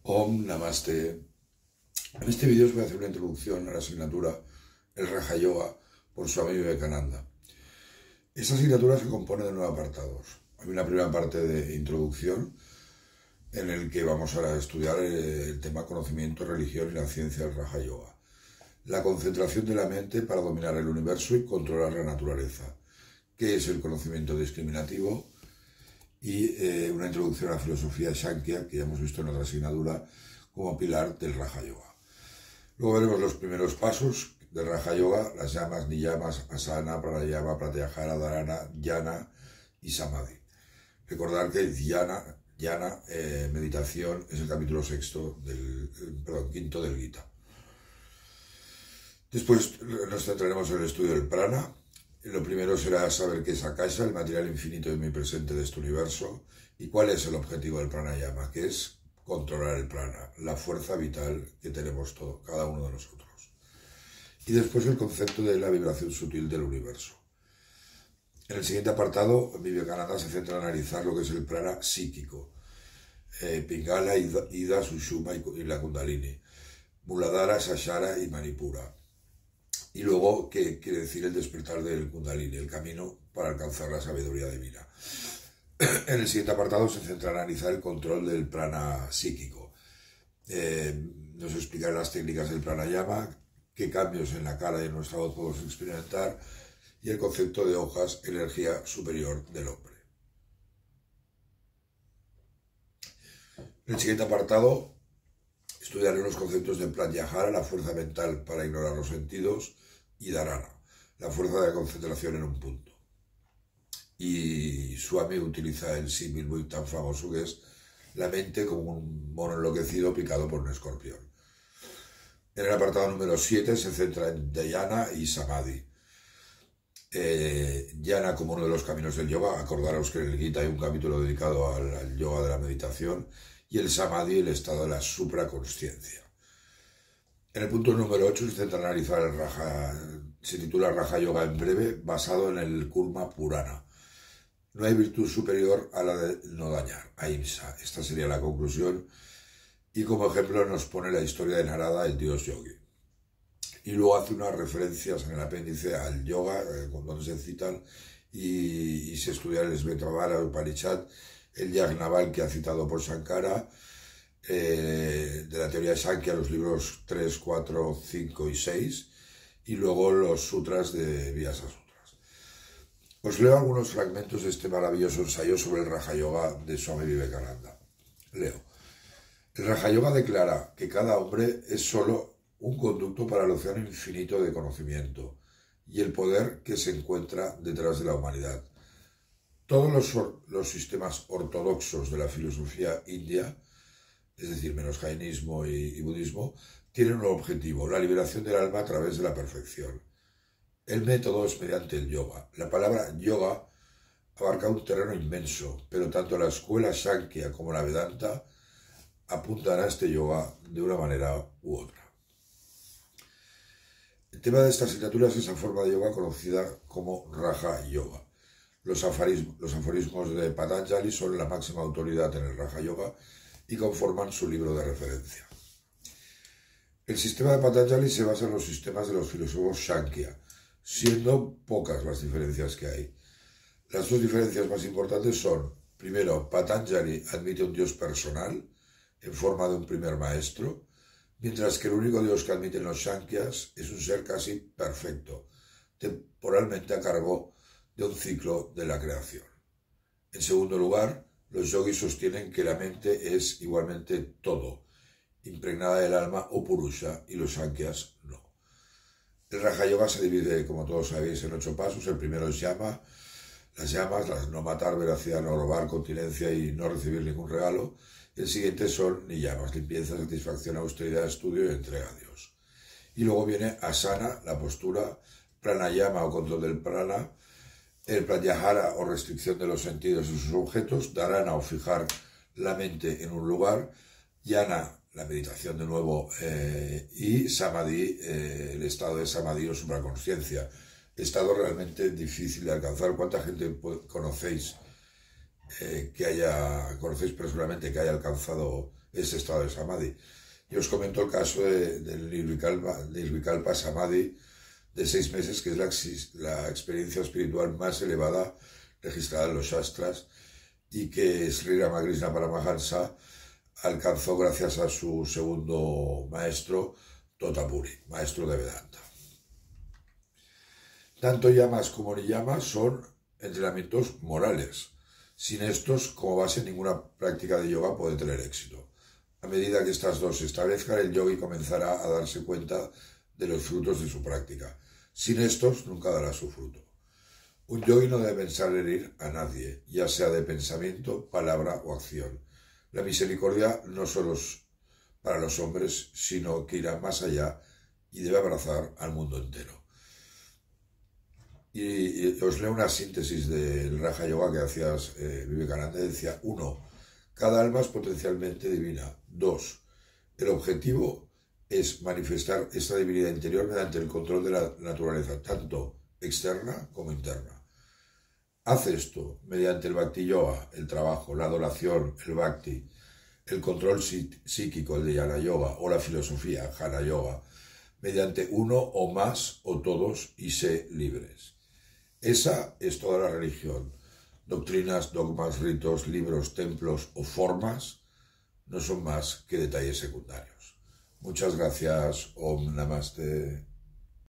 Om Namaste. En este vídeo os voy a hacer una introducción a la asignatura El Raja Yoga por Swami Vivekananda. Esta asignatura se compone de 9 apartados. Hay una primera parte de introducción en el que vamos a estudiar el tema conocimiento, religión y la ciencia del Raja Yoga. La concentración de la mente para dominar el universo y controlar la naturaleza. ¿Qué es el conocimiento discriminativo? Y una introducción a la filosofía Shankya, que ya hemos visto en otra asignatura, como pilar del Raja Yoga. Luego veremos los primeros pasos del Raja Yoga, las llamas, niyamas, asana, pranayama, pratyahara, dharana, dhyana y samadhi. Recordar que dhyana, meditación, es el capítulo quinto del Gita. Después nos centraremos en el estudio del prana. Lo primero será saber qué es Akasha, el material infinito y omnipresente de este universo, y cuál es el objetivo del pranayama, que es controlar el prana, la fuerza vital que tenemos cada uno de nosotros. Y después el concepto de la vibración sutil del universo. En el siguiente apartado, Vivekananda se centra en analizar lo que es el prana psíquico, Pingala, Ida, Sushuma y la Kundalini, Muladhara, Sahasrara y Manipura. Y luego, ¿qué quiere decir el despertar del Kundalini? El camino para alcanzar la sabiduría divina. En el siguiente apartado se centra en analizar el control del prana psíquico. Nos explicará las técnicas del pranayama, qué cambios en la cara y en nuestra voz podemos experimentar, y el concepto de hojas, energía superior del hombre. En el siguiente apartado estudiaremos los conceptos de pratyahara, la fuerza mental para ignorar los sentidos, y dharana, la fuerza de concentración en un punto. Y Swami utiliza el símil muy tan famoso que es la mente como un mono enloquecido picado por un escorpión. En el apartado número 7 se centra en dhyana y samadhi. Dhyana como uno de los caminos del yoga. Acordaros que en el Gita hay un capítulo dedicado al yoga de la meditación, y el samadhi, el estado de la supraconsciencia. En el punto número 8 se centra en analizar el Raja, se titula Raja Yoga en breve, basado en el Kurma Purana. No hay virtud superior a la de no dañar, ahimsa. Esta sería la conclusión, y como ejemplo nos pone la historia de Narada, el dios yogi. Y luego hace unas referencias en el apéndice al yoga, donde se citan y se estudia el Svetamvara, el Upanishad, el Yajnaval que ha citado por Shankara, de la teoría de Shankya, los libros 3, 4, 5 y 6, y luego los sutras de Vyasa Sutras. Os leo algunos fragmentos de este maravilloso ensayo sobre el Raja Yoga de Swami Vivekananda. Leo. El Raja Yoga declara que cada hombre es solo un conducto para el océano infinito de conocimiento y el poder que se encuentra detrás de la humanidad. Todos los sistemas ortodoxos de la filosofía india, es decir, menos jainismo y budismo, tienen un objetivo, la liberación del alma a través de la perfección. El método es mediante el yoga. La palabra yoga abarca un terreno inmenso, pero tanto la escuela Shankya como la Vedanta apuntan a este yoga de una manera u otra. El tema de esta asignatura es esa forma de yoga conocida como Raja Yoga. Los aforismos de Patanjali son la máxima autoridad en el Raja Yoga y conforman su libro de referencia. El sistema de Patanjali se basa en los sistemas de los filósofos Shankya, siendo pocas las diferencias que hay. Las dos diferencias más importantes son, primero, Patanjali admite un dios personal en forma de un primer maestro, mientras que el único dios que admiten los Shankyas es un ser casi perfecto, temporalmente a cargo de un ciclo de la creación. En segundo lugar, los yogis sostienen que la mente es igualmente todo, impregnada del alma o purusha, y los Shankyas no. El Raja Yoga se divide, como todos sabéis, en 8 pasos. El primero es llama, las llamas, no matar, veracidad, no robar, continencia y no recibir ningún regalo. El siguiente son niyamas, limpieza, satisfacción, austeridad, estudio y entrega a Dios. Y luego viene asana, la postura, pranayama o control del prana, el pratyahara o restricción de los sentidos y sus objetos, dharana o fijar la mente en un lugar, dhyana, la meditación de nuevo, y samadhi, el estado de samadhi o supraconsciencia, estado realmente difícil de alcanzar. ¿Cuánta gente conocéis conocéis personalmente que haya alcanzado ese estado de Samadhi. Y os comento el caso del Nirvikalpa Samadhi de 6 meses, que es la experiencia espiritual más elevada registrada en los Shastras y que Sri Ramakrishna Paramahansa alcanzó gracias a su segundo maestro, Totapuri, maestro de Vedanta. Tanto yamas como niyamas son entrenamientos morales. Sin estos, como base, ninguna práctica de yoga puede tener éxito. A medida que estas dos se establezcan, el yogi comenzará a darse cuenta de los frutos de su práctica. Sin estos, nunca dará su fruto. Un yogi no debe pensar herir a nadie, ya sea de pensamiento, palabra o acción. La misericordia no solo es para los hombres, sino que irá más allá y debe abrazar al mundo entero. Y os leo una síntesis del Raja Yoga que hacía Vivekananda. Decía: 1. Cada alma es potencialmente divina. 2. El objetivo es manifestar esta divinidad interior mediante el control de la naturaleza, tanto externa como interna. Haz esto mediante el Bhakti Yoga, el trabajo, la adoración, el Bhakti, el control psíquico, el Dhyana Yoga, o la filosofía, Jnana Yoga, mediante uno o más o todos, y sé libres. Esa es toda la religión. Doctrinas, dogmas, ritos, libros, templos o formas no son más que detalles secundarios. Muchas gracias. Om Namaste.